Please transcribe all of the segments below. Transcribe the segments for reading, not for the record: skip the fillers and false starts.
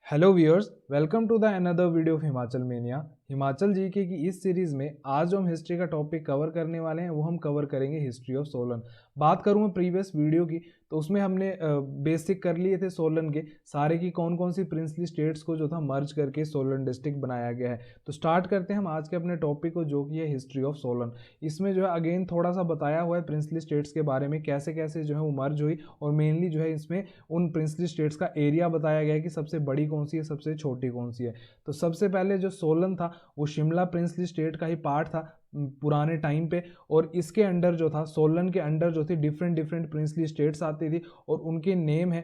Hello viewers, welcome to the another video of Himachal Mania. Himachal GK की इस series में आज जो हम हिस्ट्री का टॉपिक कवर करने वाले हैं वो हम कवर करेंगे हिस्ट्री ऑफ सोलन। बात करूँ मैं प्रीवियस वीडियो की तो उसमें हमने बेसिक कर लिए थे सोलन के सारे की कौन कौन सी प्रिंसली स्टेट्स को जो था मर्ज करके सोलन डिस्ट्रिक्ट बनाया गया है। तो स्टार्ट करते हैं हम आज के अपने टॉपिक को जो कि है हिस्ट्री ऑफ सोलन। इसमें जो है अगेन थोड़ा सा बताया हुआ है प्रिंसली स्टेट्स के बारे में कैसे कैसे जो है वो मर्ज हुई, और मेनली जो है इसमें उन प्रिंसली स्टेट्स का एरिया बताया गया है कि सबसे बड़ी कौन सी है, सबसे छोटी कौन सी है। तो सबसे पहले जो सोलन था वो शिमला प्रिंसली स्टेट का ही पार्ट था पुराने टाइम पे, और इसके अंडर जो था सोलन के अंडर जो थी डिफरेंट डिफरेंट प्रिंसली स्टेट्स आती थी और उनके नेम है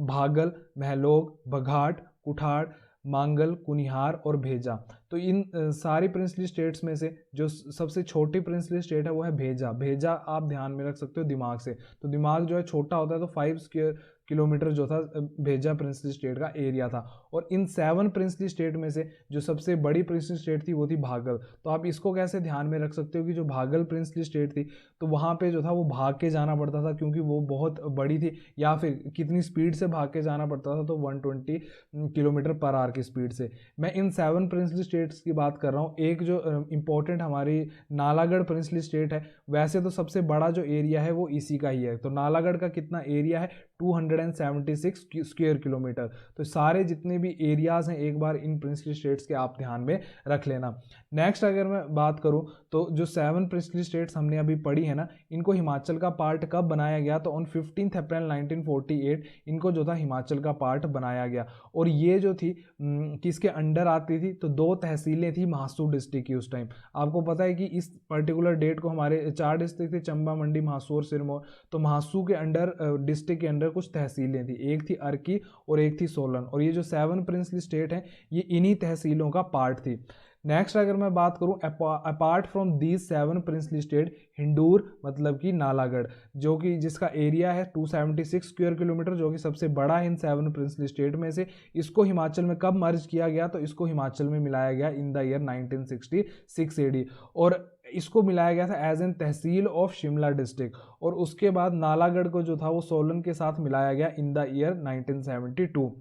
भागल, महलोग, बघाट, कुठाड़, मांगल, कुनिहार और भेजा। तो इन सारी प्रिंसली स्टेट्स में से जो सबसे छोटी प्रिंसली स्टेट है वो है भेजा। भेजा आप ध्यान में रख सकते हो दिमाग से, तो दिमाग जो है छोटा होता है तो 5 स्क्वायर किलोमीटर जो था भेजा प्रिंसली स्टेट का एरिया था। और इन 7 प्रिंसली स्टेट में से जो सबसे बड़ी प्रिंसली स्टेट थी वो थी भागल। तो आप इसको कैसे ध्यान में रख सकते हो कि जो भागल प्रिंसली स्टेट थी तो वहाँ पे जो था वो भाग के जाना पड़ता था क्योंकि वो बहुत बड़ी थी, या फिर कितनी स्पीड से भाग के जाना पड़ता था तो 120 किलोमीटर पर आवर की स्पीड से। मैं इन 7 प्रिंसली स्टेट्स की बात कर रहा हूँ। एक जो इंपॉर्टेंट हमारी नालागढ़ प्रिंसली स्टेट है, वैसे तो सबसे बड़ा जो एरिया है वो इसी का ही है। तो नालागढ़ का कितना एरिया है, 276 स्क्वायर किलोमीटर। तो सारे जितने भी एरियाज हैं एक बार इन प्रिंसली स्टेट्स के आप ध्यान में रख लेना। नेक्स्ट अगर मैं बात करूं तो जो 7 प्रिंसली स्टेट्स हमने अभी पढ़ी है ना, इनको हिमाचल का पार्ट कब बनाया गया, तो ऑन 15 अप्रैल 1948 इनको जो था हिमाचल का पार्ट बनाया गया। और ये जो थी किसके अंडर आती थी, तो 2 तहसीलें थी महासू डिस्ट्रिक्ट की उस टाइम। आपको पता है कि इस पर्टिकुलर डेट को हमारे 4 डिस्ट्रिक्ट थे, चंबा, मंडी, महासू और सिरमौर। तो महासू के अंडर डिस्ट्रिक्ट के अंडर कुछ तहसीलें थी, एक थी अर्की और एक थी सोलन। और ये जो 7 प्रिंसली स्टेट है ये इन्हीं तहसीलों का पार्ट थी। नेक्स्ट अगर मैं बात करूं, apart from these 7 princely state, Hindur मतलब कि नालागढ़ जो कि जिसका एरिया है 276 स्क्वायर किलोमीटर, जो कि सबसे बड़ा है इन 7 प्रिंसली स्टेट में से, इसको हिमाचल में कब मर्ज किया गया, तो इसको हिमाचल में मिलाया गया इन द ईयर 1966 एडी। और इसको मिलाया गया था as an tehsil of Shimla district. और उसके बाद नालागढ़ को जो था वो सोलन के साथ मिलाया गया इन द ईयर 1972।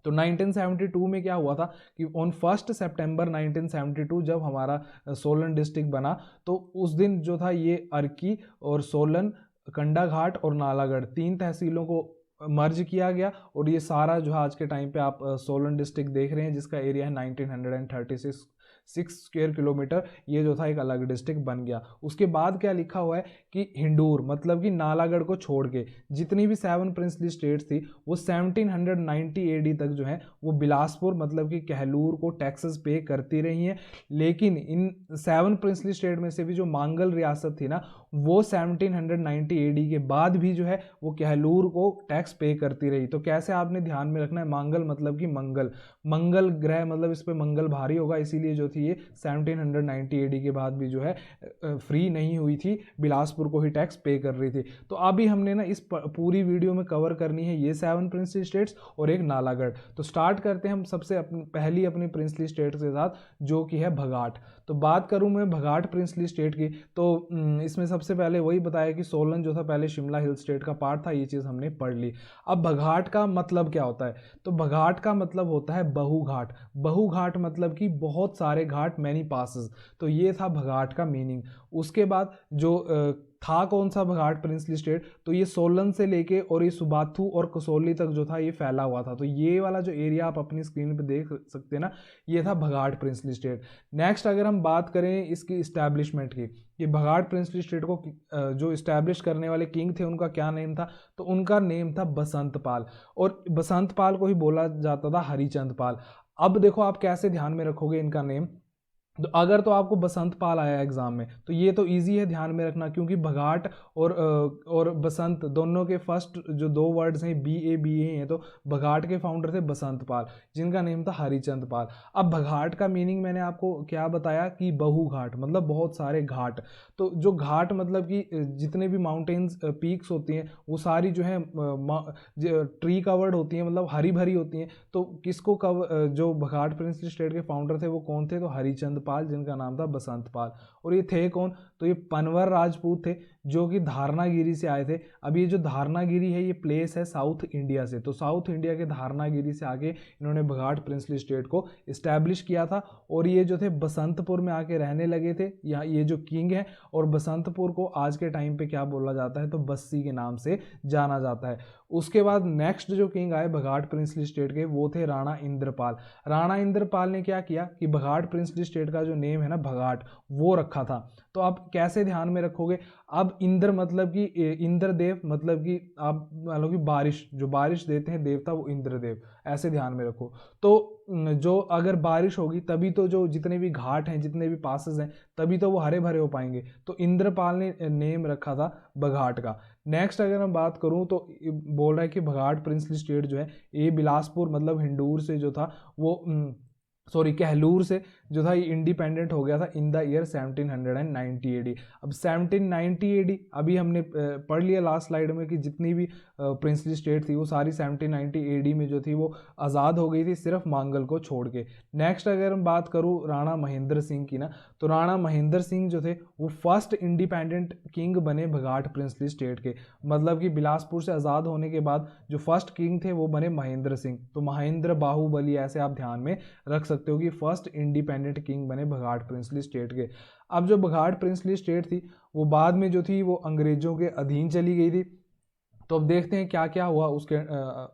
तो 1972 में क्या हुआ था कि ऑन 1 सितंबर 1972 जब हमारा सोलन डिस्ट्रिक्ट बना, तो उस दिन जो था ये अर्की और सोलन, कंडाघाट और नालागढ़ 3 तहसीलों को मर्ज किया गया। और ये सारा जो है आज के टाइम पे आप सोलन डिस्ट्रिक्ट देख रहे हैं जिसका एरिया है 1936 स्क्वायर किलोमीटर, ये जो था एक अलग डिस्ट्रिक्ट बन गया। उसके बाद क्या लिखा हुआ है कि हिंडूर मतलब कि नालागढ़ को छोड़ के जितनी भी 7 प्रिंसली स्टेट्स थी वो 1790 एडी तक जो है वो बिलासपुर मतलब कि कहलूर को टैक्सेस पे करती रही हैं। लेकिन इन 7 प्रिंसली स्टेट में से भी जो मांगल रियासत थी ना, वो 1790 एडी के बाद भी जो है वो कहलूर को टैक्स पे करती रही। तो कैसे आपने ध्यान में रखना है, मांगल मतलब कि मंगल, मंगल ग्रह मतलब इस पे मंगल भारी होगा, इसीलिए जो थी ये 1790 एडी के बाद भी जो है फ्री नहीं हुई थी, बिलासपुर को ही टैक्स पे कर रही थी। तो अभी हमने ना इस पूरी वीडियो में कवर करनी है ये 7 प्रिंसली स्टेट्स और एक नालागढ़। तो स्टार्ट करते हैं हम सबसे पहली अपनी प्रिंसली स्टेट के साथ जो कि है भगाट। तो बात करूं मैं भगाट प्रिंसली स्टेट की, तो इसमें सबसे पहले वही बताया कि सोलन जो था पहले शिमला हिल स्टेट का पार्ट था, ये चीज़ हमने पढ़ ली। अब भगाट का मतलब क्या होता है, तो भगाट का मतलब होता है बहुघाट। बहुघाट मतलब कि बहुत सारे घाट, मैनी पासेस। तो ये था भगाट का मीनिंग। उसके बाद जो था कौन सा भगाट प्रिंसली स्टेट, तो ये सोलन से लेके और ये सुबाथू और कसौली तक जो था ये फैला हुआ था। तो ये वाला जो एरिया आप अपनी स्क्रीन पे देख सकते हैं ना, ये था भगाट प्रिंसली स्टेट। नेक्स्ट अगर हम बात करें इसकी इस्टेब्लिशमेंट की, कि भगाट प्रिंसली स्टेट को जो इस्टेब्लिश करने वाले किंग थे उनका क्या नेम था, तो उनका नेम था बसंत पाल। और बसंत पाल को ही बोला जाता था हरिचंद पाल। अब देखो आप कैसे ध्यान में रखोगे इनका नेम, तो अगर तो आपको बसंत पाल आया एग्जाम में तो ये तो इजी है ध्यान में रखना, क्योंकि भगाट और बसंत दोनों के फर्स्ट जो 2 वर्ड्स हैं BA हैं। तो भगाट के फाउंडर थे बसंत पाल जिनका नेम था हरिचंद पाल। अब भगाट का मीनिंग मैंने आपको क्या बताया कि बहु घाट मतलब बहुत सारे घाट। तो जो घाट मतलब कि जितने भी माउंटेन्स पीक्स होती हैं वो सारी जो है ट्री कवर्ड होती हैं, मतलब हरी भरी होती हैं। तो किसको जो भगाट प्रिंसली स्टेट के फाउंडर थे वो कौन थे, तो हरिचंद पाल जिनका नाम था बसंत पाल। और ये थे कौन, तो ये पनवर राजपूत थे जो कि धारनागिरी से आए थे। अब ये जो धारनागिरी है ये प्लेस है साउथ इंडिया से, तो साउथ इंडिया के धारनागिरी से आके इन्होंने बघाट प्रिंसली स्टेट को इस्टेब्लिश किया था। और ये जो थे बसंतपुर में आके रहने लगे थे। यहाँ ये जो किंग है, और बसंतपुर को आज के टाइम पे क्या बोला जाता है, तो बस्सी के नाम से जाना जाता है। उसके बाद नेक्स्ट जो किंग आए बघाट प्रिंसली स्टेट के, वो थे राणा इंद्रपाल। राणा इंद्रपाल ने क्या किया कि बघाट प्रिंसली स्टेट का जो नेम है ना बघाट, वो रखा था। तो आप कैसे ध्यान में रखोगे, अब इंद्र मतलब कि इंद्रदेव, मतलब कि आप मान लो कि बारिश, जो बारिश देते हैं देवता वो इंद्रदेव, ऐसे ध्यान में रखो। तो जो अगर बारिश होगी तभी तो जो जितने भी घाट हैं, जितने भी पासेस हैं, तभी तो वो हरे भरे हो पाएंगे। तो इंद्रपाल ने नेम रखा था बघाट का। नेक्स्ट अगर मैं बात करूं तो बोल रहा है कि बघाट प्रिंसली स्टेट जो है ये बिलासपुर मतलब हिंदूर से जो था वो कहलूर से जो था ये इंडिपेंडेंट हो गया था इन द ईयर 1790 एडी। अब 1790 एडी अभी हमने पढ़ लिया लास्ट स्लाइड में कि जितनी भी प्रिंसली स्टेट थी वो सारी 1790 एडी में जो थी वो आज़ाद हो गई थी, सिर्फ मांगल को छोड़ के। नेक्स्ट अगर हम बात करूँ राणा महेंद्र सिंह की ना, तो राणा महेंद्र सिंह जो थे वो फर्स्ट इंडिपेंडेंट किंग बने बघाट प्रिंसली स्टेट के। मतलब कि बिलासपुर से आज़ाद होने के बाद जो फर्स्ट किंग थे वो बने महेंद्र सिंह। तो महेंद्र बाहुबली ऐसे आप ध्यान में रख सकते हो कि फर्स्ट इंडिपेंडेंट किंग बने बघाट प्रिंसली स्टेट के। अब जो बघाट प्रिंसली स्टेट थी वो बाद में जो थी वो अंग्रेजों के अधीन चली गई थी। तो अब देखते हैं क्या क्या हुआ उसके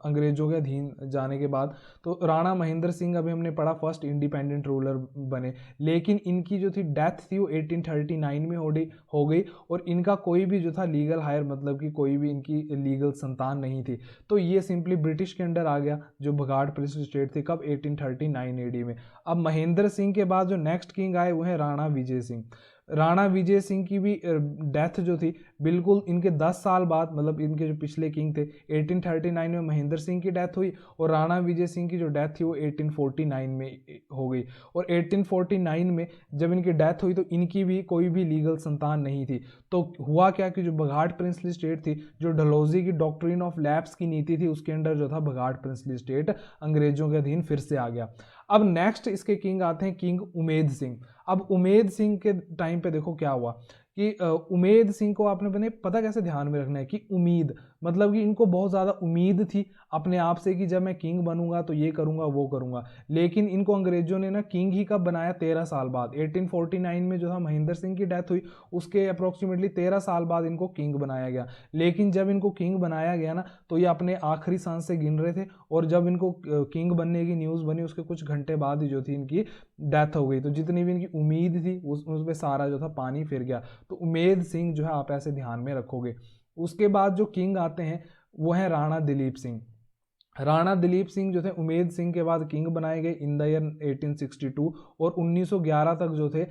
अंग्रेजों के अधीन जाने के बाद। तो राणा महेंद्र सिंह अभी हमने पढ़ा फर्स्ट इंडिपेंडेंट रूलर बने, लेकिन इनकी जो थी डेथ थी वो 1839 में हो गई और इनका कोई भी जो था लीगल हायर मतलब कि कोई भी इनकी लीगल संतान नहीं थी। तो ये सिंपली ब्रिटिश के अंडर आ गया जो बघाट प्रिंसली स्टेट थी, कब 1839 एडी में। अब महेंद्र सिंह के बाद जो नेक्स्ट किंग आए वो है राणा विजय सिंह। राणा विजय सिंह की भी डेथ जो थी बिल्कुल इनके 10 साल बाद, मतलब इनके जो पिछले किंग थे 1839 में महेंद्र सिंह की डेथ हुई और राणा विजय सिंह की जो डेथ थी वो 1849 में हो गई। और 1849 में जब इनकी डेथ हुई तो इनकी भी कोई भी लीगल संतान नहीं थी। तो हुआ क्या कि जो बघाट प्रिंसली स्टेट थी, जो डलहौजी की डॉक्ट्रिन ऑफ लैप्स की नीति थी उसके अंडर जो था बघाट प्रिंसली स्टेट अंग्रेजों के अधीन फिर से आ गया। अब नेक्स्ट इसके किंग आते हैं किंग उमेद सिंह। अब उमेद सिंह के टाइम पे देखो क्या हुआ कि उमेद सिंह को आपने पता कैसे ध्यान में रखना है कि उम्मीद मतलब कि इनको बहुत ज़्यादा उम्मीद थी अपने आप से कि जब मैं किंग बनूंगा तो ये करूंगा वो करूंगा। लेकिन इनको अंग्रेजों ने ना किंग ही कब बनाया, 13 साल बाद। 1849 में जो था महेंद्र सिंह की डेथ हुई उसके अप्रोक्सीमेटली 13 साल बाद इनको किंग बनाया गया। लेकिन जब इनको किंग बनाया गया ना तो ये अपने आखिरी सांस से गिन रहे थे और जब इनको किंग बनने की न्यूज़ बनी उसके कुछ घंटे बाद ही जो थी इनकी डेथ हो गई। तो जितनी भी इनकी उम्मीद थी उसमें सारा जो था पानी फिर गया। तो उमेद सिंह जो है आप ऐसे ध्यान में रखोगे। उसके बाद जो किंग आते हैं वो है राणा दिलीप सिंह। राणा दिलीप सिंह जो थे उमेद सिंह के बाद किंग बनाए गए इन द ईयर 1862 और 1911 तक जो थे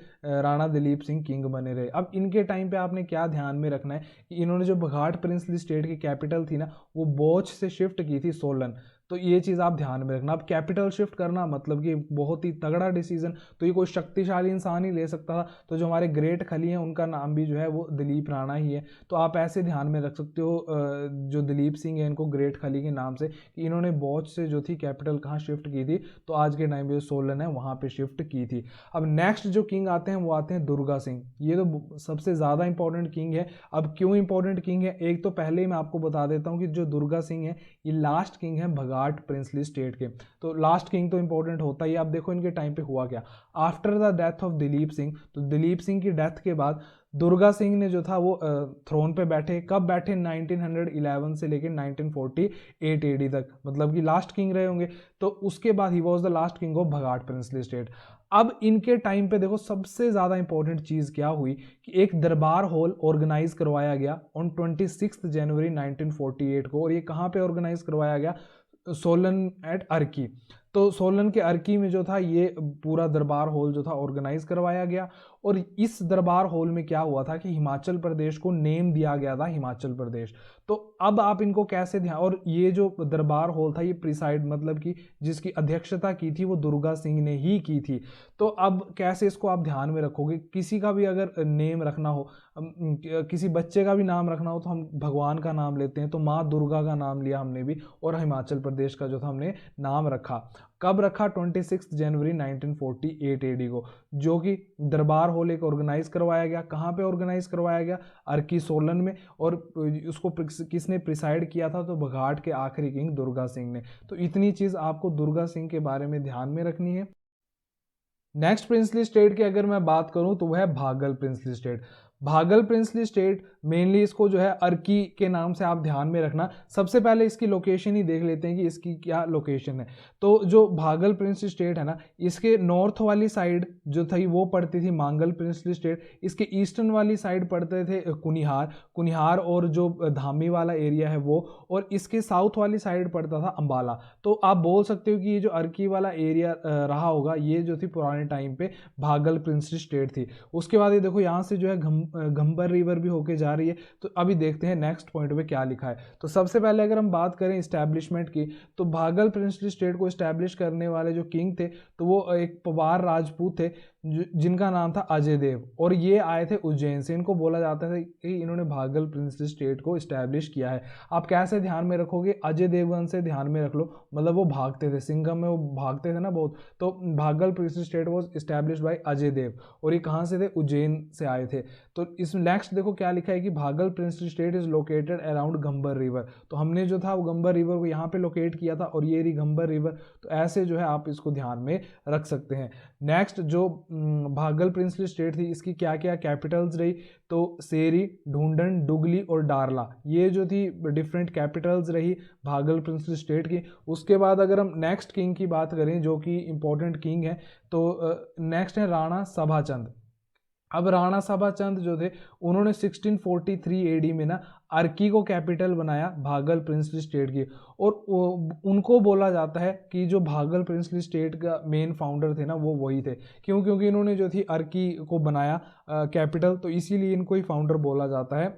राणा दिलीप सिंह किंग बने रहे। अब इनके टाइम पे आपने क्या ध्यान में रखना है कि इन्होंने जो बघाट प्रिंसली स्टेट की कैपिटल थी ना वो बोच से शिफ्ट की थी सोलन। तो ये चीज़ आप ध्यान में रखना। अब कैपिटल शिफ्ट करना मतलब कि बहुत ही तगड़ा डिसीजन, तो ये कोई शक्तिशाली इंसान ही ले सकता था। तो जो हमारे ग्रेट खली हैं उनका नाम भी जो है वो दिलीप राणा ही है। तो आप ऐसे ध्यान में रख सकते हो जो दिलीप सिंह है इनको ग्रेट खली के नाम से कि इन्होंने बौद्ध से जो थी कैपिटल कहाँ शिफ्ट की थी, तो आज के टाइम पे जो सोलन है वहाँ पे शिफ्ट की थी। अब नेक्स्ट जो किंग आते हैं वो आते हैं दुर्गा सिंह। ये तो सबसे ज़्यादा इंपॉर्टेंट किंग है। अब क्यों इंपॉर्टेंट किंग है, एक तो पहले ही मैं आपको बता देता हूँ कि जो दुर्गा सिंह है ये लास्ट किंग है बघाट प्रिंसली स्टेट के। तो लास्ट किंग तो इंपॉर्टेंट होता ही। अब देखो इनके टाइम पे हुआ क्या। After the death of Dilip Singh, तो दिलीप सिंह की डेथ के बाद दुर्गा सिंह ने जो था वो थ्रोन पे बैठे। कब बैठे, 1911 से लेकर 1948 एडी तक, मतलब कि लास्ट किंग रहे होंगे। तो उसके बाद he was the last king of Baghat princely state. अब इनके टाइम पे देखो सबसे ज़्यादा इंपॉर्टेंट चीज़ क्या हुई कि एक दरबार हॉल ऑर्गेनाइज करवाया गया ऑन 26 जनवरी 1948 को। और ये कहाँ पे ऑर्गेनाइज करवाया गया, सोलन एट अर्की। तो सोलन के अर्की में जो था ये पूरा दरबार हॉल जो था ऑर्गेनाइज करवाया गया। और इस दरबार हॉल में क्या हुआ था कि हिमाचल प्रदेश को नेम दिया गया था हिमाचल प्रदेश। तो अब आप इनको कैसे ध्यान, और ये जो दरबार हॉल था ये प्रिसाइड मतलब कि जिसकी अध्यक्षता की थी वो दुर्गा सिंह ने ही की थी। तो अब कैसे इसको आप ध्यान में रखोगे, किसी का भी अगर नेम रखना हो, किसी बच्चे का भी नाम रखना हो तो हम भगवान का नाम लेते हैं। तो माँ दुर्गा का नाम लिया हमने भी और हिमाचल प्रदेश का जो था हमने नाम रखा। कब रखा? 26 जनवरी 1948 एडी को, जो कि दरबार हॉल एक ऑर्गेनाइज करवाया गया। कहाँ पे ऑर्गेनाइज करवाया गया? अर्की सोलन में। और उसको किसने प्रिसाइड किया था? तो बघाट के आखिरी किंग दुर्गा सिंह ने। तो इतनी चीज आपको दुर्गा सिंह के बारे में ध्यान में रखनी है। नेक्स्ट प्रिंसली स्टेट की अगर मैं बात करूं तो वह है भागल प्रिंसली स्टेट। भागल प्रिंसली स्टेट मेनली इसको जो है अर्की के नाम से आप ध्यान में रखना। सबसे पहले इसकी लोकेशन ही देख लेते हैं कि इसकी क्या लोकेशन है। तो जो भागल प्रिंसली स्टेट है ना, इसके नॉर्थ वाली साइड जो थी वो पड़ती थी मांगल प्रिंसली स्टेट। इसके ईस्टर्न वाली साइड पड़ते थे कुनिहार और जो धामी वाला एरिया है वो, और इसके साउथ वाली साइड पड़ता था अंबाला। तो आप बोल सकते हो कि ये जो अर्की वाला एरिया रहा होगा, ये जो थी पुराने टाइम पे भागल प्रिंसली स्टेट थी। उसके बाद ये देखो यहाँ से जो है घंबर रिवर भी होके जा रही है। तो अभी देखते हैं नेक्स्ट पॉइंट पे क्या लिखा है। तो सबसे पहले अगर हम बात करें इस्टेब्लिशमेंट की, तो भागल प्रिंसली स्टेट को इस्टेब्लिश करने वाले जो किंग थे तो वो एक पवार राजपूत थे जिनका नाम था अजय देव, और ये आए थे उज्जैन से। इनको बोला जाता है कि इन्होंने भागल प्रिंसली स्टेट को इस्टेब्लिश किया है। आप कैसे ध्यान में रखोगे? अजय देवगन से ध्यान में रख लो, मतलब वो भागते थे, सिंघम में वो भागते थे ना बहुत। तो Baghal princely state was establish by Ajay Dev, और ये कहाँ से थे? उज्जैन से आए थे। तो इस नेक्स्ट देखो क्या लिखा है कि भागल princely state is located around Gambar river. तो हमने जो था वो गंबर रिवर को यहाँ पे लोकेट किया था, और ये रही गंबर रिवर। तो ऐसे जो है आप इसको ध्यान में रख सकते हैं। नेक्स्ट जो भागल प्रिंसली स्टेट थी, इसकी क्या क्या कैपिटल्स रही? तो सेरी, ढूंढन, डुगली और डारला, ये जो थी डिफरेंट कैपिटल्स रही भागल प्रिंसली स्टेट की। उसके बाद अगर हम नेक्स्ट किंग की बात करें जो कि इंपॉर्टेंट किंग है, तो नेक्स्ट है राणा सभाचंद। अब राणा सभाचंद जो थे उन्होंने 1643 एडी में ना अर्की को कैपिटल बनाया भागल प्रिंसली स्टेट की। और उनको बोला जाता है कि जो भागल प्रिंसली स्टेट का मेन फाउंडर थे ना वो वही थे। क्यों? क्योंकि इन्होंने जो थी अर्की को बनाया कैपिटल, तो इसीलिए इनको ही फाउंडर बोला जाता है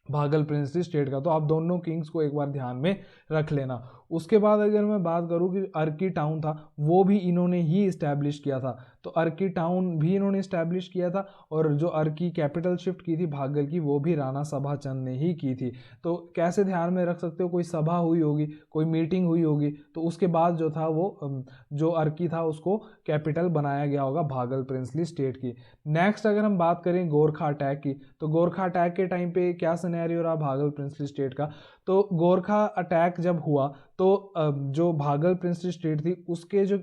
भागल प्रिंसली स्टेट का। तो आप दोनों किंग्स को एक बार ध्यान में रख लेना। उसके बाद अगर मैं बात करूं कि अर्की टाउन था वो भी इन्होंने ही इस्टेब्लिश किया था। तो अर्की टाउन भी इन्होंने इस्टेब्लिश किया था, और जो अर्की कैपिटल शिफ्ट की थी भागल की वो भी राणा सभाचंद ने ही की थी। तो कैसे ध्यान में रख सकते हो? कोई सभा हुई होगी, कोई मीटिंग हुई होगी, तो उसके बाद जो था वो जो अर्की था उसको कैपिटल बनाया गया होगा भागल प्रिंसली स्टेट की। नेक्स्ट अगर हम बात करें गोरखा अटैक की, तो गोरखा अटैक के टाइम पे क्या सिनेरियो रहा भागल प्रिंसली स्टेट का? तो गोरखा अटैक जब हुआ तो जो भागल प्रिंसली स्टेट थी उसके जो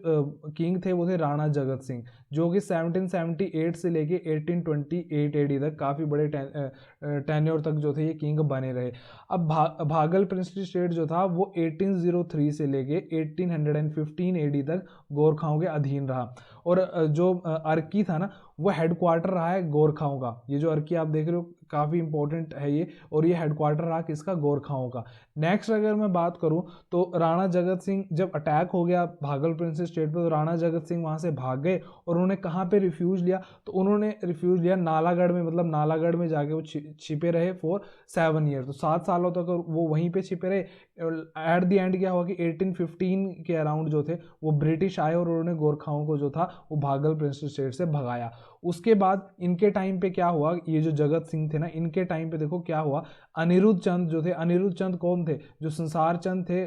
किंग थे वो थे राणा जगत सिंह, जो कि 1778 से लेके 1828 एडी तक काफ़ी बड़े टेन्योर तक जो थे ये किंग बने रहे। अब भागल प्रिंसली स्टेट जो था वो 1803 से लेके 1815 एडी तक गोरखाओं के अधीन रहा। और जो अर्की था ना वो हेडक्वार्टर रहा है गोरखाओं का। ये जो अर्की आप देख रहे हो काफ़ी इंपॉर्टेंट है ये, और ये हेडक्वार्टर रहा किसका? गोरखाओं का। नेक्स्ट अगर मैं बात करूं तो राणा जगत सिंह जब अटैक हो गया भागल प्रिंसली स्टेट पर, तो राणा जगत सिंह वहां से भाग गए, और उन्होंने कहाँ पे रिफ्यूज लिया? तो उन्होंने रिफ्यूज लिया नालागढ़ में। मतलब नालागढ़ में जाके वो छिपे रहे फॉर 7 ईयर। तो 7 सालों तक वो वहीं पे छिपे रहे। एट द एंड क्या हुआ कि 1815 के अराउंड जो थे वो ब्रिटिश आए, और उन्होंने गोरखाओं को जो था वो भागल प्रिंसली स्टेट से भगाया। उसके बाद इनके टाइम पे क्या हुआ? ये जो जगत सिंह थे ना, इनके टाइम पे देखो क्या हुआ। अनिरुद्ध चंद जो थे, अनिरुद्ध चंद कौन थे? जो संसार चंद थे,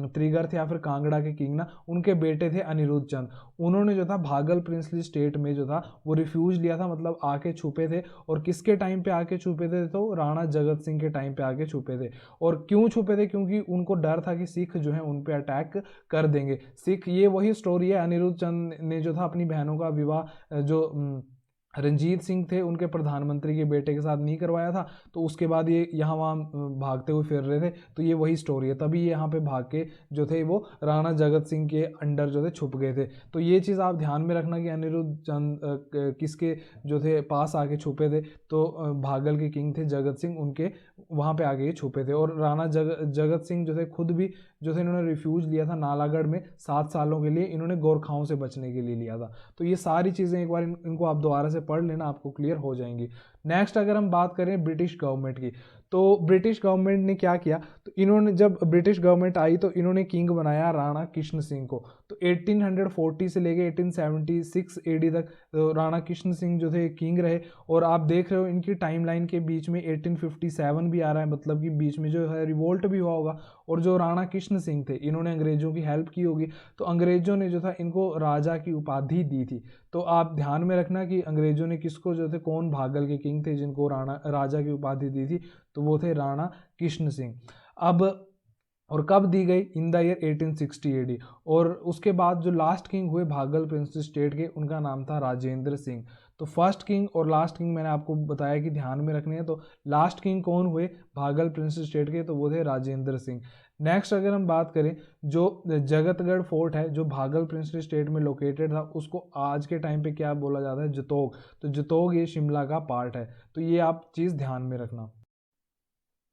त्रिगर थे या फिर कांगड़ा के किंग ना, उनके बेटे थे अनिरुद्ध चंद। उन्होंने जो था भागल प्रिंसली स्टेट में जो था वो रिफ्यूज लिया था, मतलब आके छुपे थे। और किसके टाइम पे आके छुपे थे? तो राणा जगत सिंह के टाइम पे आके छुपे थे। और क्यों छुपे थे? क्योंकि उनको डर था कि सिख जो है उन पे अटैक कर देंगे। सिख, ये वही स्टोरी है, अनिरुद्ध चंद ने जो था अपनी बहनों का विवाह जो रंजीत सिंह थे उनके प्रधानमंत्री के बेटे के साथ नहीं करवाया था, तो उसके बाद ये यहाँ वहाँ भागते हुए फिर रहे थे। तो ये वही स्टोरी है, तभी ये यहाँ पे भाग के जो थे वो राणा जगत सिंह के अंडर जो थे छुप गए थे। तो ये चीज़ आप ध्यान में रखना कि अनिरुद्ध चंद किसके जो थे पास आके छुपे थे? तो भागल के किंग थे जगत सिंह, उनके वहाँ पे आके छुपे थे। और राणा जगत सिंह जो थे खुद भी जो थे इन्होंने रिफ्यूज लिया था नालागढ़ में 7 सालों के लिए, इन्होंने गोरखाओं से बचने के लिए लिया था। तो ये सारी चीज़ें एक बार इनको आप दोबारा से पढ़ लेना, आपको क्लियर हो जाएंगी। नेक्स्ट अगर हम बात करें ब्रिटिश गवर्नमेंट की, तो ब्रिटिश गवर्नमेंट ने क्या किया, तो इन्होंने जब ब्रिटिश गवर्नमेंट आई तो इन्होंने किंग बनाया राणा कृष्ण सिंह को। तो 1840 से लेके 1876 एडी तक राणा कृष्ण सिंह जो थे किंग रहे। और आप देख रहे हो इनकी टाइमलाइन के बीच में 1857 भी आ रहा है, मतलब कि बीच में जो है रिवोल्ट भी हुआ होगा। और जो राणा कृष्ण सिंह थे इन्होंने अंग्रेजों की हेल्प की होगी, तो अंग्रेजों ने जो था इनको राजा की उपाधि दी थी। तो आप ध्यान में रखना कि अंग्रेजों ने किसको जो थे, कौन भागल के किंग थे जिनको राजा की उपाधि दी थी, तो वो थे राणा कृष्ण सिंह। अब और कब दी गई, इन द ईयर 1860 एडी। और उसके बाद जो लास्ट किंग हुए भागल प्रिंसेस स्टेट के, उनका नाम था राजेंद्र सिंह। तो फर्स्ट किंग और लास्ट किंग मैंने आपको बताया कि ध्यान में रखने हैं। तो लास्ट किंग कौन हुए भागल प्रिंसेस स्टेट के, तो वो थे राजेंद्र सिंह। नेक्स्ट अगर हम बात करें, जो जगतगढ़ फोर्ट है जो भागल प्रिंसेस स्टेट में लोकेटेड था, उसको आज के टाइम पे क्या बोला जाता है, जतोग। तो जतोग ये शिमला का पार्ट है, तो ये आप चीज़ ध्यान में रखना।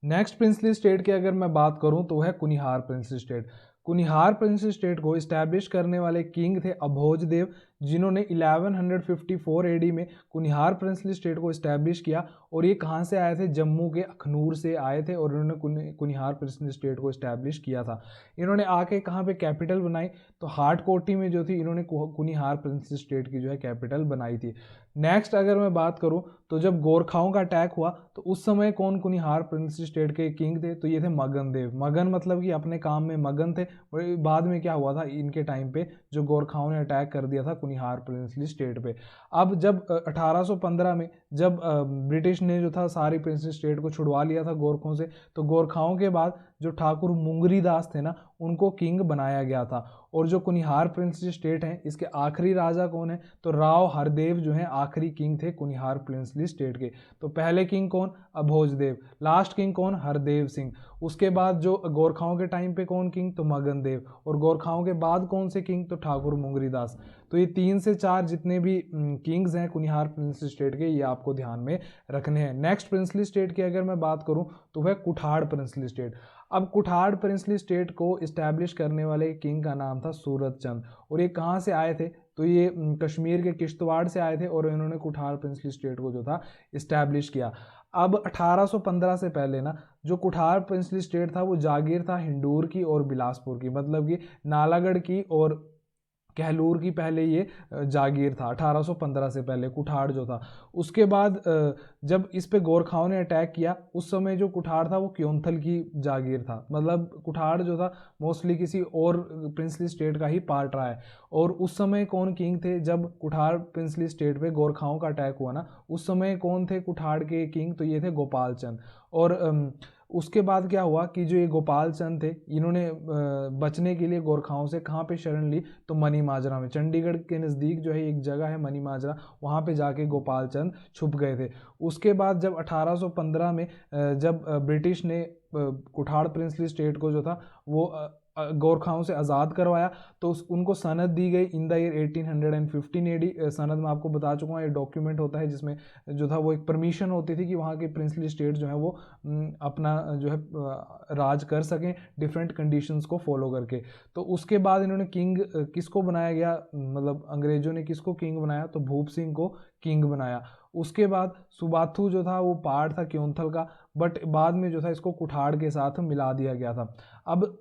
नेक्स्ट प्रिंसली स्टेट की अगर मैं बात करूं तो है Kunihar princely state. Kunihar princely state को इस्टेब्लिश करने वाले किंग थे अभोज देव, जिन्होंने 1154 एडी में कुनिहार प्रिंसली स्टेट को इस्टेब्लिश किया। और ये कहाँ से आए थे, जम्मू के अखनूर से आए थे और इन्होंने कुनिहार प्रिंसली स्टेट को इस्टेब्लिश किया था। इन्होंने आके कहाँ पे कैपिटल बनाई, तो हाटकोटी में जो थी इन्होंने कुनिहार प्रिंसली स्टेट की जो है कैपिटल बनाई थी। नेक्स्ट अगर मैं बात करूं तो जब गोरखाओं का अटैक हुआ तो उस समय कौन कुनिहार प्रिंसली स्टेट के किंग थे, तो ये थे मगन देव। मगन मतलब कि अपने काम में मगन थे। और बाद में क्या हुआ था, इनके टाइम पे जो गोरखाओं ने अटैक कर दिया था कुनिहार प्रिंसली स्टेट पे। अब जब 1815 में जब ब्रिटिश ने जो था सारी प्रिंसली स्टेट को छुड़वा लिया था गोरखों से, तो गोरखाओं के बाद जो ठाकुर मुंगरी दास थे ना, उनको किंग बनाया गया था। और जो कुनिहार प्रिंसली स्टेट है, इसके आखिरी राजा कौन है, तो राव हरदेव जो है आखिरी किंग थे कुनिहार प्रिंसली स्टेट के। तो पहले किंग कौन, अभोजदेव। लास्ट किंग कौन, हरदेव सिंह। उसके बाद जो गोरखाओं के टाइम पे कौन किंग, तो मगन देव। और गोरखाओं के बाद कौन से किंग, तो ठाकुर मुंगरी दास। तो ये 3 से 4 जितने भी किंग्स हैं कुनिहार प्रिंसली स्टेट के, ये आपको ध्यान में रखने हैं। नेक्स्ट प्रिंसली स्टेट की अगर मैं बात करूं तो वह कुठाड़ प्रिंसली स्टेट। अब कुठाड़ प्रिंसली स्टेट को इस्टेब्लिश करने वाले किंग का नाम था सूरत चंद। और ये कहाँ से आए थे, तो ये कश्मीर के किश्तवाड़ से आए थे और इन्होंने कुठाड़ प्रिंसली स्टेट को जो था इस्टेब्लिश किया। अब 1815 से पहले ना जो कुठाड़ प्रिंसली स्टेट था वो जागीर था हिंडूर की और बिलासपुर की, मतलब कि नालागढ़ की और कहलूर की पहले ये जागीर था 1815 से पहले कुठाड़ जो था। उसके बाद जब इस पे गोरखाओं ने अटैक किया उस समय जो कुठाड़ था वो क्योंथल की जागीर था, मतलब कुठाड़ जो था मोस्टली किसी और प्रिंसली स्टेट का ही पार्ट रहा है। और उस समय कौन किंग थे, जब कुठाड़ प्रिंसली स्टेट पे गोरखाओं का अटैक हुआ ना, उस समय कौन थे कुठाड़ के किंग, तो ये थे गोपाल चंद। और उसके बाद क्या हुआ कि जो ये गोपाल चंद थे इन्होंने बचने के लिए गोरखाओं से कहाँ पे शरण ली, तो मनी माजरा में। चंडीगढ़ के नज़दीक जो है एक जगह है मनी माजरा, वहाँ पे जाके गोपाल चंद छुप गए थे। उसके बाद जब 1815 में जब ब्रिटिश ने कुठाड़ प्रिंसली स्टेट को जो था वो गोरखाओं से आज़ाद करवाया, तो उनको सनद दी गई इन द ईयर 1815 एडी। सनद मैं आपको बता चुका हूँ, ये डॉक्यूमेंट होता है जिसमें जो था वो एक परमिशन होती थी कि वहाँ के प्रिंसली स्टेट जो है वो अपना जो है राज कर सकें डिफरेंट कंडीशंस को फॉलो करके। तो उसके बाद इन्होंने किंग किसको बनाया गया, मतलब अंग्रेजों ने किसको किंग बनाया, तो भूप सिंह को किंग बनाया। उसके बाद सुबाथू जो था वो पार्ट था क्योंथल का, बट बाद में जो था इसको कुठाड़ के साथ मिला दिया गया था। अब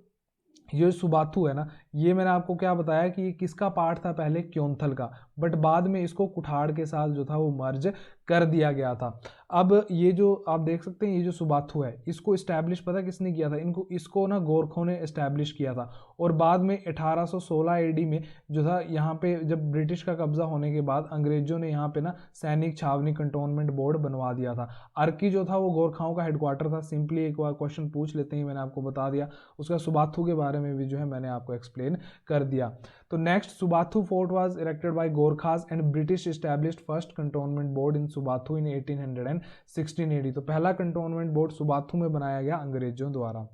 ये सुबाथू है ना, ये मैंने आपको क्या बताया कि ये किसका पार्ट था, पहले क्योंथल का, बट बाद में इसको कुठाड़ के साथ जो था वो मर्ज कर दिया गया था। अब ये जो आप देख सकते हैं ये जो सुबाथू है इसको इस्टेब्लिश पता किसने किया था, इसको ना गोरखों ने इस्टेब्लिश किया था। और बाद में 1816 एडी में जो था यहाँ पे जब ब्रिटिश का कब्जा होने के बाद अंग्रेजों ने यहाँ पे ना सैनिक छावनी कंटोनमेंट बोर्ड बनवा दिया था। अर्की जो था वो गोरखाओं का हेडक्वार्टर था। सिंपली एक बार क्वेश्चन पूछ लेते हैं, मैंने आपको बता दिया। उसका सुबाथू के बारे में भी जो है मैंने आपको एक्सप्लेन कर दिया। तो next, Subathu fort was erected by Gorkhas and British established first cantonment board in Subathu in 1816 AD. तो पहला कंटोनमेंट बोर्ड सुबाथू में बनाया गया अंग्रेजों द्वारा।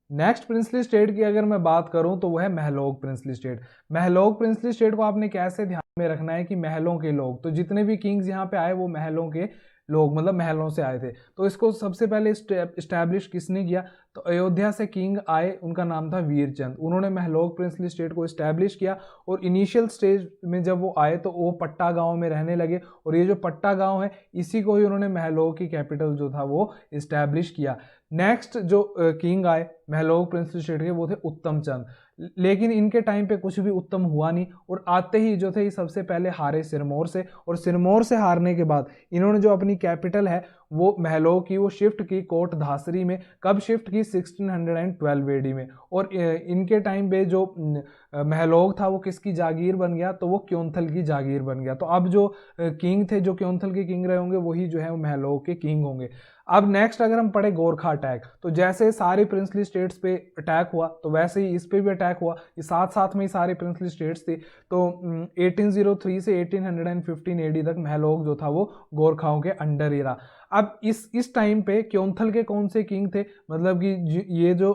नेक्स्ट प्रिंसली स्टेट की अगर मैं बात करूं तो वह है Mahlog princely state. Mahlog princely state को आपने कैसे ध्यान में रखना है कि महलों के लोग, तो जितने भी किंग्स यहाँ पे आए वो महलों के लोग, मतलब महलों से आए थे। तो इसको सबसे पहले इस्टेब्लिश किसने किया? तो अयोध्या से किंग आए, उनका नाम था वीरचंद। उन्होंने महलोक प्रिंसली स्टेट को इस्टेब्लिश किया और इनिशियल स्टेज में जब वो आए तो वो पट्टा गांव में रहने लगे, और ये जो पट्टा गांव है इसी को ही उन्होंने महलोक की कैपिटल जो था वो इस्टेब्लिश किया। नेक्स्ट जो किंग आए महलोक प्रिंसली स्टेट के, वो थे उत्तम चंद। लेकिन इनके टाइम पे कुछ भी उत्तम हुआ नहीं, और आते ही जो थे ये सबसे पहले हारे सिरमौर से, और सिरमौर से हारने के बाद इन्होंने जो अपनी कैपिटल है वो महलोक की वो शिफ्ट की कोट धासरी में। कब शिफ्ट की? 1612 एडी में। और इनके टाइम पे जो महलोक था वो किसकी जागीर बन गया? तो वो क्योंथल की जागीर बन गया। तो अब जो किंग थे, जो क्योंथल के किंग रहे होंगे, वही जो है वो महलोक के किंग होंगे। अब नेक्स्ट अगर हम पढ़े गोरखा अटैक, तो जैसे सारी प्रिंसली स्टेट्स पे अटैक हुआ तो वैसे ही इस पे भी अटैक हुआ। ये साथ साथ में ही सारी प्रिंसली स्टेट्स थी। तो 1803 से 1815 एडी तक महलोक जो था वो गोरखाओं के अंडर ही रहा। अब इस टाइम पे क्योंथल के कौन से किंग थे? मतलब कि ये जो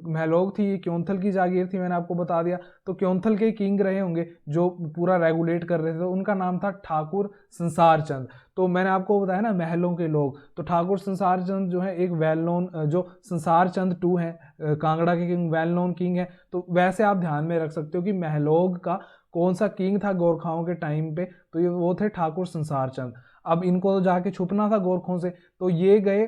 महलोक थी ये क्योंथल की जागीर थी, मैंने आपको बता दिया। तो क्योंथल के किंग रहे होंगे जो पूरा रेगुलेट कर रहे थे, तो उनका नाम था ठाकुर संसार चंद। तो मैंने आपको बताया ना महलों के लोग, तो ठाकुर संसार चंद जो है एक वेल नोन, जो संसार चंद टू है कांगड़ा के किंग, वेल नोन किंग है। तो वैसे आप ध्यान में रख सकते हो कि महलोक का कौन सा किंग था गोरखाओं के टाइम पे? तो ये वो थे ठाकुर संसार चंद। अब इनको तो जाके छुपना था गोरखों से, तो ये गए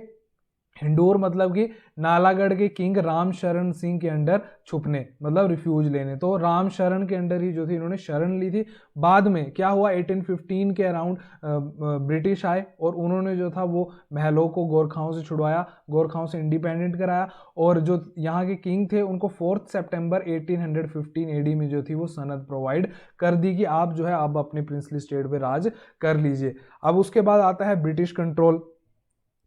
हिंडूर, मतलब कि नालागढ़ के किंग राम शरण सिंह के अंडर छुपने, मतलब रिफ्यूज लेने। तो राम शरण के अंडर ही जो थी इन्होंने शरण ली थी। बाद में क्या हुआ? 1815 के अराउंड ब्रिटिश आए और उन्होंने जो था वो महलोक को गोरखाओं से छुड़वाया, गोरखाओं से इंडिपेंडेंट कराया। और जो यहाँ के किंग थे उनको 4 सितंबर 1815 एडी में जो थी वो सनद प्रोवाइड कर दी कि आप जो है अब अपने प्रिंसली स्टेट पे राज कर लीजिए। अब उसके बाद आता है ब्रिटिश कंट्रोल।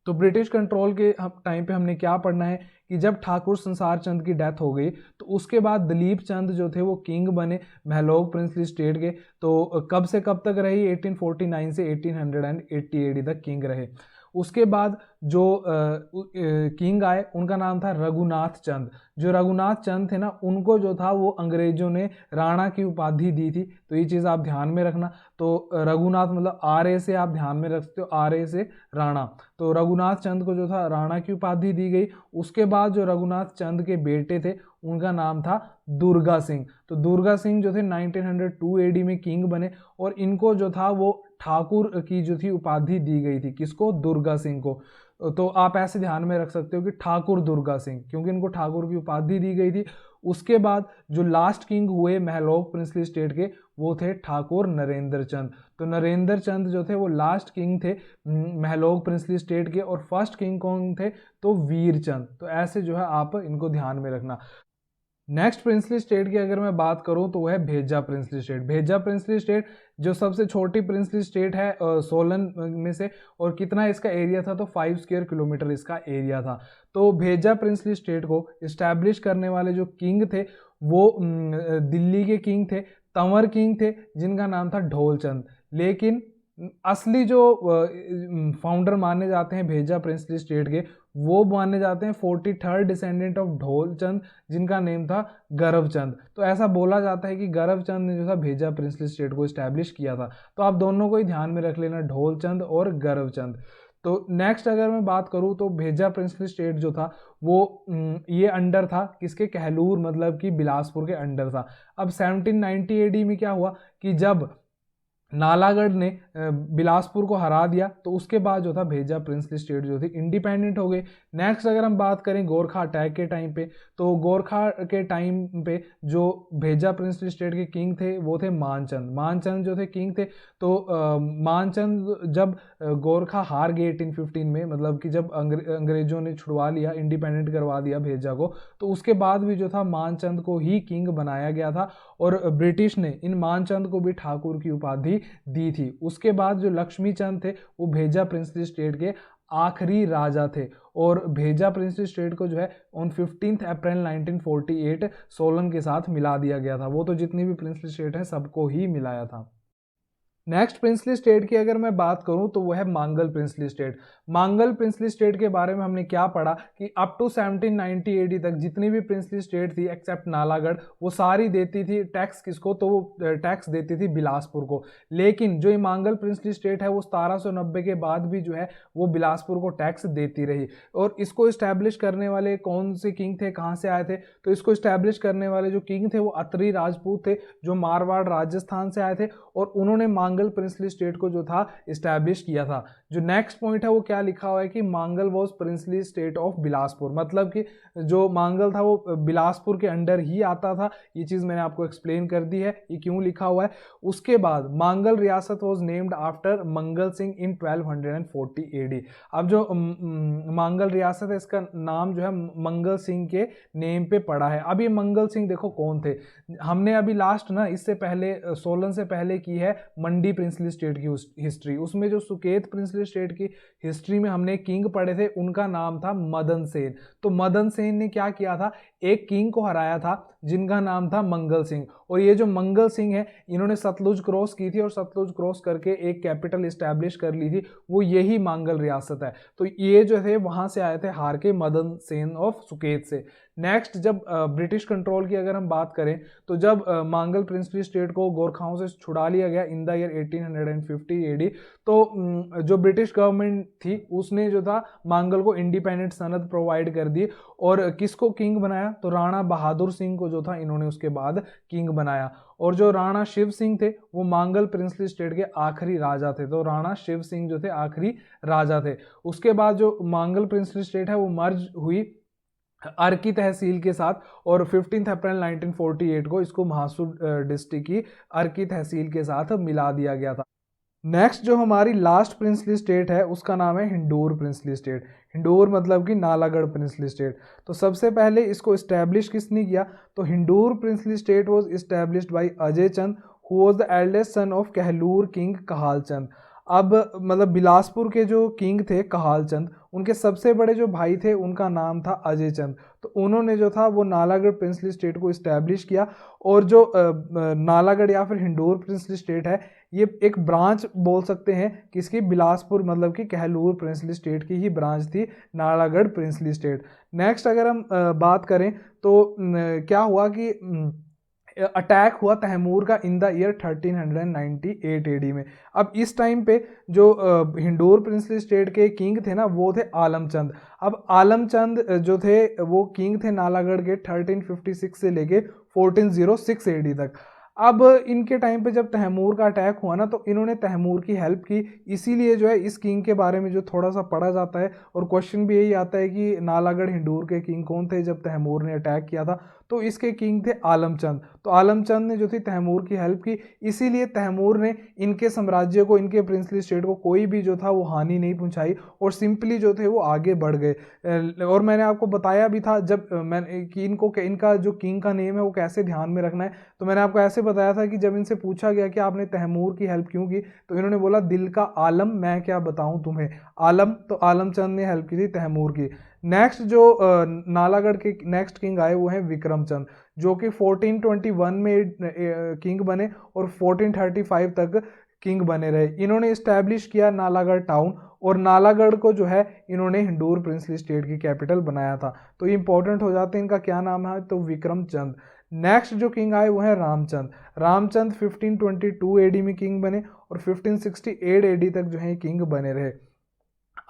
तो ब्रिटिश कंट्रोल के टाइम पे हमने क्या पढ़ना है कि जब ठाकुर संसार चंद की डेथ हो गई तो उसके बाद दलीप चंद जो थे वो किंग बने महलोक प्रिंसली स्टेट के। तो कब से कब तक रही? 1849 से 1880 एडी तक किंग रहे। उसके बाद जो किंग आए उनका नाम था रघुनाथ चंद। जो रघुनाथ चंद थे ना, उनको जो था वो अंग्रेजों ने राणा की उपाधि दी थी। तो ये चीज़ आप ध्यान में रखना। तो रघुनाथ मतलब आर से आप ध्यान में रख सकते हो, आर से राणा। तो रघुनाथ चंद को जो था राणा की उपाधि दी गई। उसके बाद जो रघुनाथ चंद के बेटे थे उनका नाम था दुर्गा सिंह। तो दुर्गा सिंह जो थे 1902 एडी में किंग बने, और इनको जो था वो ठाकुर की जो थी उपाधि दी गई थी। किसको? दुर्गा सिंह को। तो आप ऐसे ध्यान में रख सकते हो कि ठाकुर दुर्गा सिंह, क्योंकि इनको ठाकुर की उपाधि दी गई थी। उसके बाद जो लास्ट किंग हुए महलोक प्रिंसली स्टेट के, वो थे ठाकुर नरेंद्र चंद। तो नरेंद्र चंद जो थे वो लास्ट किंग थे महलोक प्रिंसली स्टेट के। और फर्स्ट किंग कौन थे? तो वीर चंद। तो ऐसे जो है आप इनको ध्यान में रखना। नेक्स्ट प्रिंसली स्टेट की अगर मैं बात करूं तो वह है भेजा प्रिंसली स्टेट। भेजा प्रिंसली स्टेट जो सबसे छोटी प्रिंसली स्टेट है सोलन में से, और कितना इसका एरिया था? तो 5 स्क्वायर किलोमीटर इसका एरिया था। तो भेजा प्रिंसली स्टेट को इस्टेब्लिश करने वाले जो किंग थे वो दिल्ली के किंग थे, तंवर किंग थे, जिनका नाम था ढोलचंद। लेकिन असली जो फाउंडर माने जाते हैं भेजा प्रिंसली स्टेट के, वो माने जाते हैं 43rd डिसेंडेंट ऑफ ढोलचंद, जिनका नेम था गरवचंद। तो ऐसा बोला जाता है कि गरवचंद ने जो था भेजा प्रिंसली स्टेट को इस्टेब्लिश किया था। तो आप दोनों को ही ध्यान में रख लेना, ढोलचंद और गरवचंद। तो नेक्स्ट अगर मैं बात करूं तो भेजा प्रिंसली स्टेट जो था वो ये अंडर था किसके? कहलूर, मतलब कि बिलासपुर के अंडर था। अब 1790 एडी में क्या हुआ कि जब नालागढ़ ने बिलासपुर को हरा दिया, तो उसके बाद जो था भेजा प्रिंसली स्टेट जो थी इंडिपेंडेंट हो गई। नेक्स्ट अगर हम बात करें गोरखा अटैक के टाइम पे, तो गोरखा के टाइम पे जो भेजा प्रिंसली स्टेट के किंग थे वो थे मानचंद। मानचंद जो थे किंग थे। तो मानचंद जब गोरखा हार गए 1815 में, मतलब कि जब अंग्रेजों ने छुड़वा लिया, इंडिपेंडेंट करवा दिया भेजा को, तो उसके बाद भी जो था मानचंद को ही किंग बनाया गया था। और ब्रिटिश ने इन मानचंद को भी ठाकुर की उपाधि दी थी। उसके बाद जो लक्ष्मी चंद थे वो भेजा प्रिंसली स्टेट के आखिरी राजा थे। और भेजा प्रिंसली स्टेट को जो है ऑन 15 अप्रैल 1948 सोलन के साथ मिला दिया गया था। वो तो जितनी भी प्रिंसली स्टेट हैं सबको ही मिलाया था। नेक्स्ट प्रिंसली स्टेट की अगर मैं बात करूं तो वो है मांगल प्रिंसली स्टेट। मांगल प्रिंसली स्टेट के बारे में हमने क्या पढ़ा कि अप टू 1790 एडी तक जितनी भी प्रिंसली स्टेट थी एक्सेप्ट नालागढ़, वो सारी देती थी टैक्स किसको, तो वो टैक्स देती थी बिलासपुर को। लेकिन जो ये मांगल प्रिंसली स्टेट है वो 1790 के बाद भी जो है वो बिलासपुर को टैक्स देती रही। और इसको इस्टेब्लिश करने वाले कौन से किंग थे, कहाँ से आए थे, तो इसको इस्टेब्लिश करने वाले जो किंग थे वो अतरी राजपूत थे जो मारवाड़ राजस्थान से आए थे, और उन्होंने मांगल प्रिंसली स्टेट को जो था इस्टेब्लिश किया था। जो नेक्स्ट पॉइंट है वो क्या लिखा हुआ है कि मांगल was princely state of Bilaspur, मतलब कि जो मांगल था वो बिलासपुर के अंडर ही आता था। ये चीज मैंने आपको एक्सप्लेन कर दी है ये क्यों लिखा हुआ है। उसके बाद मांगल रियासत was named after Mangal Singh in 1240 AD. अब जो मांगल रियासत है इसका नाम जो है मंगल सिंह के नेम पे पड़ा है। अब ये मंगल सिंह देखो कौन थे, हमने अभी लास्ट ना इससे पहले सोलन से पहले की है मंडी प्रिंसली स्टेट की हिस्ट्री, उसमें जो सुकेत प्रिंसली स्टेट की हिस्ट्री में हमने किंग पढ़े थे उनका नाम था मदन सेन। तो मदन सेन ने क्या किया था, एक किंग को हराया था जिनका नाम था मंगल सिंह, और ये जो मंगल सिंह है इन्होंने सतलुज क्रॉस की थी और सतलुज क्रॉस करके एक कैपिटल इस्टेब्लिश कर ली थी, वो यही मांगल रियासत है। तो ये जो थे वहां से आए थे हार के मदन सेन ऑफ सुकेत से। नेक्स्ट जब ब्रिटिश कंट्रोल की अगर हम बात करें तो जब मांगल प्रिंसली स्टेट को गोरखाओं से छुड़ा लिया गया इन द ईयर 1850 एडी, तो जो ब्रिटिश गवर्नमेंट थी उसने जो था मांगल को इंडिपेंडेंट सनद प्रोवाइड कर दी, और किसको किंग बनाया, तो राणा बहादुर सिंह को जो था इन्होंने उसके बाद किंग बनाया। और जो राणा शिव सिंह थे वो मांगल प्रिंसली स्टेट के आखिरी राजा थे, तो राणा शिव सिंह जो थे आखिरी राजा थे। उसके बाद जो मांगल प्रिंसली स्टेट है वो मर्ज हुई अर्की तहसील के साथ, और 15 अप्रैल 1948 को इसको महासूर डिस्ट्रिक्ट की अर्की तहसील के साथ मिला दिया गया था। नेक्स्ट जो हमारी लास्ट प्रिंसली स्टेट है उसका नाम है हिंडूर प्रिंसली स्टेट। हिंडूर मतलब कि नालागढ़ प्रिंसली स्टेट। तो सबसे पहले इसको इस्टेब्लिश किसने किया, तो Hindur princely state was established by Ajay Chand who was the eldest son of Kahlur king Kahal Chand. अब मतलब बिलासपुर के जो किंग थे कहाल चंद, उनके सबसे बड़े जो भाई थे उनका नाम था अजय चंद। तो उन्होंने जो था वो नालागढ़ प्रिंसली स्टेट को इस्टेब्लिश किया, और जो नालागढ़ या फिर हिंडूर प्रिंसली स्टेट है ये एक ब्रांच बोल सकते हैं किसकी, बिलासपुर मतलब कि कहलूर प्रिंसली स्टेट की ही ब्रांच थी नालागढ़ प्रिंसली स्टेट। नेक्स्ट अगर हम बात करें तो क्या हुआ कि अटैक हुआ तैमूर का इन द ईयर 1398 एडी में। अब इस टाइम पे जो हिंडूर प्रिंसली स्टेट के किंग थे ना वो थे आलमचंद। अब आलमचंद जो थे वो किंग थे नालागढ़ के 1356 से लेके 1406 एडी तक। अब इनके टाइम पे जब तैमूर का अटैक हुआ ना तो इन्होंने तैमूर की हेल्प की, इसीलिए जो है इस किंग के बारे में जो थोड़ा सा पढ़ा जाता है और क्वेश्चन भी यही आता है कि नालागढ़ हिंडूर के किंग कौन थे जब तैमूर ने अटैक किया था, तो इसके किंग थे आलमचंद। तो आलमचंद ने जो थी तैमूर की हेल्प की, इसीलिए तैमूर ने इनके साम्राज्य को, इनके प्रिंसली स्टेट को कोई भी जो था वो हानि नहीं पहुंचाई और सिंपली जो थे वो आगे बढ़ गए। और मैंने आपको बताया भी था जब मैंने कि इनका जो किंग का नेम है वो कैसे ध्यान में रखना है, तो मैंने आपको ऐसे बताया था कि जब इनसे पूछा गया कि आपने तैमूर की हेल्प क्यों की, तो इन्होंने बोला दिल का आलम मैं क्या बताऊं तुम्हें, आलम, तो आलमचंद ने हेल्प की थी तैमूर की। नेक्स्ट जो नालागढ़ के नेक्स्ट किंग आए वो हैं विक्रमचंद, जो कि 1421 में किंग बने और 1435 तक किंग बने रहे। इन्होंने इस्टेब्लिश किया नालागढ़ टाउन, और नालागढ़ को जो है इन्होंने हिंडूर प्रिंसली स्टेट की कैपिटल बनाया था। तो ये इंपॉर्टेंट हो जाते हैं, इनका क्या नाम है, तो विक्रमचंद। नेक्स्ट जो किंग आए वो है रामचंद। रामचंद 1522 एडी में किंग बने और 1568 एडी तक जो है किंग बने रहे।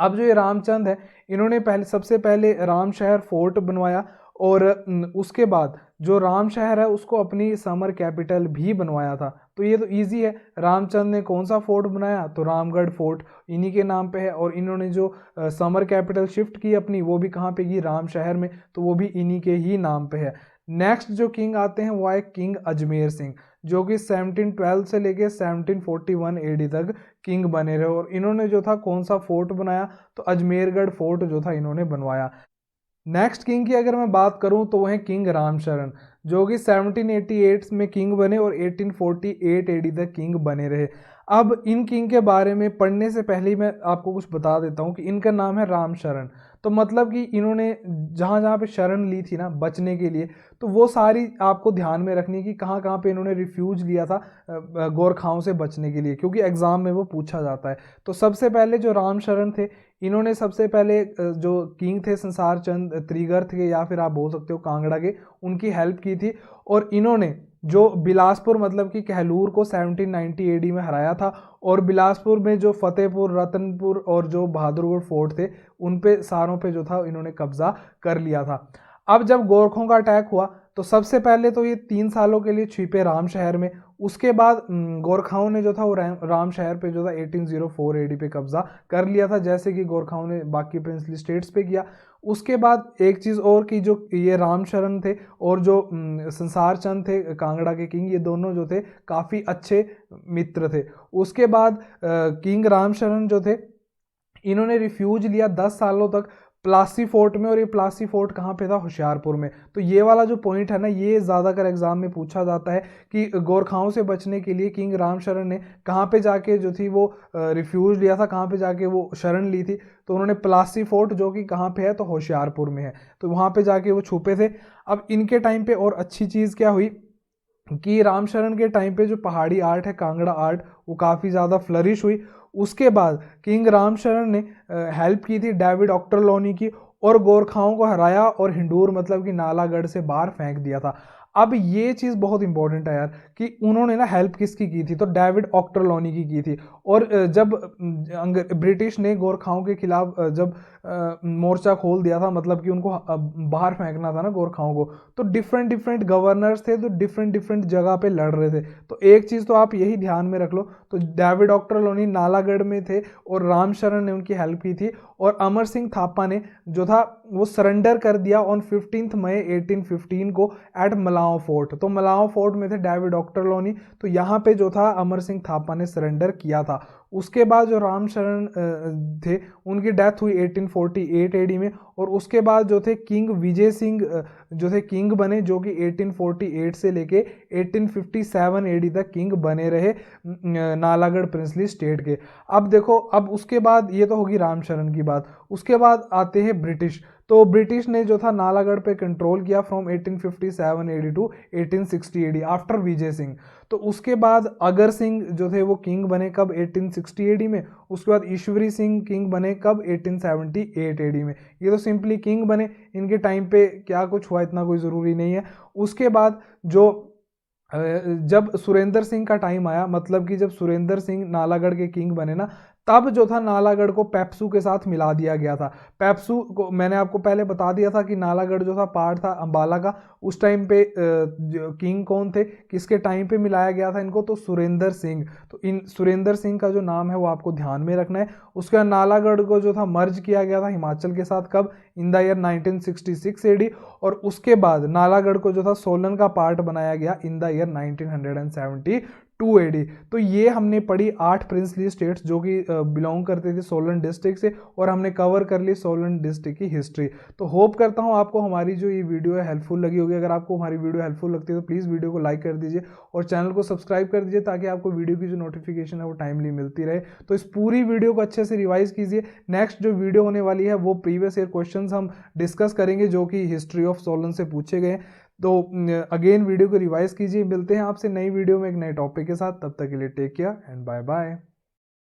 अब जो ये रामचंद है इन्होंने सबसे पहले राम शहर फोर्ट बनवाया, और उसके बाद जो राम शहर है उसको अपनी समर कैपिटल भी बनवाया था। तो ये तो इजी है, रामचंद ने कौन सा फोर्ट बनाया, तो रामगढ़ फोर्ट इन्हीं के नाम पे है, और इन्होंने जो समर कैपिटल शिफ्ट की अपनी वो भी कहाँ पे की, राम शहर में, तो वो भी इन्हीं के ही नाम पे है। नेक्स्ट जो किंग आते हैं वो आए किंग अजमेर सिंह, जो कि 1712 से लेके 1741 एडी तक किंग बने रहे, और इन्होंने जो था कौन सा फोर्ट बनाया, तो अजमेरगढ़ फोर्ट जो था इन्होंने बनवाया। नेक्स्ट किंग की अगर मैं बात करूं तो वो है किंग रामशरण, जो कि 1788 में किंग बने और 1848 एडी तक किंग बने रहे। अब इन किंग के बारे में पढ़ने से पहले ही मैं आपको कुछ बता देता हूं कि इनका नाम है रामशरण। तो मतलब कि इन्होंने जहाँ जहाँ पे शरण ली थी ना बचने के लिए, तो वो सारी आपको ध्यान में रखनी है कि कहाँ कहाँ पे इन्होंने रिफ्यूज लिया था गोरखाओं से बचने के लिए, क्योंकि एग्जाम में वो पूछा जाता है। तो सबसे पहले जो रामशरण थे, इन्होंने सबसे पहले जो किंग थे संसार चंद त्रिगर्त के, या फिर आप बोल सकते हो कांगड़ा के, उनकी हेल्प की थी। और इन्होंने जो बिलासपुर मतलब कि कहलूर को 1790 एडी में हराया था, और बिलासपुर में जो फतेहपुर, रतनपुर और जो बहादुरगढ़ फोर्ट थे, उन पे सारों पे जो था इन्होंने कब्जा कर लिया था। अब जब गोरखों का अटैक हुआ तो सबसे पहले तो ये 3 सालों के लिए छिपे राम शहर में। उसके बाद गोरखाओं ने जो था वो राम शहर पे जो था 1804 एडी पे कब्जा कर लिया था, जैसे कि गोरखाओं ने बाकी प्रिंसली स्टेट्स पे किया। उसके बाद एक चीज़ और की, जो ये रामशरण थे और जो संसार चंद थे कांगड़ा के किंग, ये दोनों जो थे काफ़ी अच्छे मित्र थे। उसके बाद किंग रामशरण जो थे, इन्होंने रिफ्यूज लिया 10 सालों तक प्लासी फोर्ट में। और ये प्लासी फोर्ट कहाँ पे था? होशियारपुर में। तो ये वाला जो पॉइंट है ना, ये ज़्यादातर एग्जाम में पूछा जाता है कि गोरखाओं से बचने के लिए किंग रामशरण ने कहाँ पे जाके जो थी वो रिफ्यूज लिया था, कहाँ पे जाके वो शरण ली थी? तो उन्होंने प्लासी फोर्ट, जो कि कहाँ पे है? तो होशियारपुर में है। तो वहाँ पे जाके वो छुपे थे। अब इनके टाइम पे और अच्छी चीज़ क्या हुई कि रामशरण के टाइम पे जो पहाड़ी आर्ट है, कांगड़ा आर्ट, वो काफ़ी ज़्यादा फ्लरिश हुई। उसके बाद किंग रामशरण ने हेल्प की थी डेविड ऑक्टरलोनी की, और गोरखाओं को हराया और हिंडूर मतलब कि नालागढ़ से बाहर फेंक दिया था। अब ये चीज़ बहुत इंपॉर्टेंट है यार, कि उन्होंने ना हेल्प किसकी की थी? तो डेविड ऑक्टरलोनी की थी। और जब ब्रिटिश ने गोरखाओं के खिलाफ जब मोर्चा खोल दिया था, मतलब कि उनको बाहर फेंकना था ना गोरखाओं को, तो डिफरेंट डिफरेंट गवर्नर्स थे, तो डिफरेंट डिफरेंट जगह पे लड़ रहे थे। तो एक चीज़ तो आप यही ध्यान में रख लो, तो डेविड ऑक्टरलोनी नालागढ़ में थे और रामशरण ने उनकी हेल्प की थी। और अमर सिंह थापा ने जो था वो सरेंडर कर दिया ऑन 15 मई 1815 को एट मलाओ फोर्ट। तो मलाओ फोर्ट में थे डेविड ऑक्टरलोनी, तो यहाँ पे जो था अमर सिंह थापा ने सरेंडर किया था। उसके बाद जो रामशरण थे, उनकी डेथ हुई 1848 एडी में। और उसके बाद जो थे किंग विजय सिंह जो थे किंग बने, जो कि 1848 से लेके 1857 एडी तक किंग बने रहे नालागढ़ प्रिंसली स्टेट के। अब देखो, अब उसके बाद ये तो होगी रामशरण की बात। उसके बाद आते हैं ब्रिटिश। तो ब्रिटिश ने जो था नालागढ़ पे कंट्रोल किया from 1857 AD to 1860 AD after Vijay Singh. तो उसके बाद अगर सिंह जो थे वो किंग बने कब? 1860 एडी में। उसके बाद ईश्वरी सिंह किंग बने कब? 1878 एडी में। ये तो सिंपली किंग बने, इनके टाइम पे क्या कुछ हुआ इतना कोई ज़रूरी नहीं है। उसके बाद जो जब सुरेंद्र सिंह का टाइम आया, मतलब कि जब सुरेंद्र सिंह नालागढ़ के किंग बने ना, तब जो था नालागढ़ को पेप्सू के साथ मिला दिया गया था। पेप्सू को मैंने आपको पहले बता दिया था कि नालागढ़ जो था पार्ट था अंबाला का। उस टाइम पे किंग कौन थे, किसके टाइम पे मिलाया गया था इनको? तो सुरेंद्र सिंह। तो इन सुरेंद्र सिंह का जो नाम है वो आपको ध्यान में रखना है। उसके बाद नालागढ़ को जो था मर्ज किया गया था हिमाचल के साथ, कब? In the year 1966 AD. और उसके बाद नालागढ़ को जो था सोलन का पार्ट बनाया गया इन द ईयर 1972 एडी। तो ये हमने पढ़ी 8 प्रिंसली स्टेट्स जो कि बिलोंग करते थे सोलन डिस्ट्रिक्ट से, और हमने कवर कर ली सोलन डिस्ट्रिक्ट की हिस्ट्री। तो होप करता हूँ आपको हमारी जो ये वीडियो है हेल्पफुल लगी होगी। अगर आपको हमारी वीडियो हेल्पफुल लगती है तो प्लीज़ वीडियो को लाइक कर दीजिए और चैनल को सब्सक्राइब कर दीजिए, ताकि आपको वीडियो की जो नोटिफिकेशन है वो टाइमली मिलती रहे। तो इस पूरी वीडियो को अच्छे से रिवाइज कीजिए। नेक्स्ट जो वीडियो होने वाली है वो प्रीवियस ईयर क्वेश्चंस हम डिस्कस करेंगे, जो कि हिस्ट्री ऑफ सोलन से पूछे गए। तो अगेन वीडियो को रिवाइज कीजिए। मिलते हैं आपसे नई वीडियो में एक नए टॉपिक के साथ। तब तक के लिए take care and bye bye.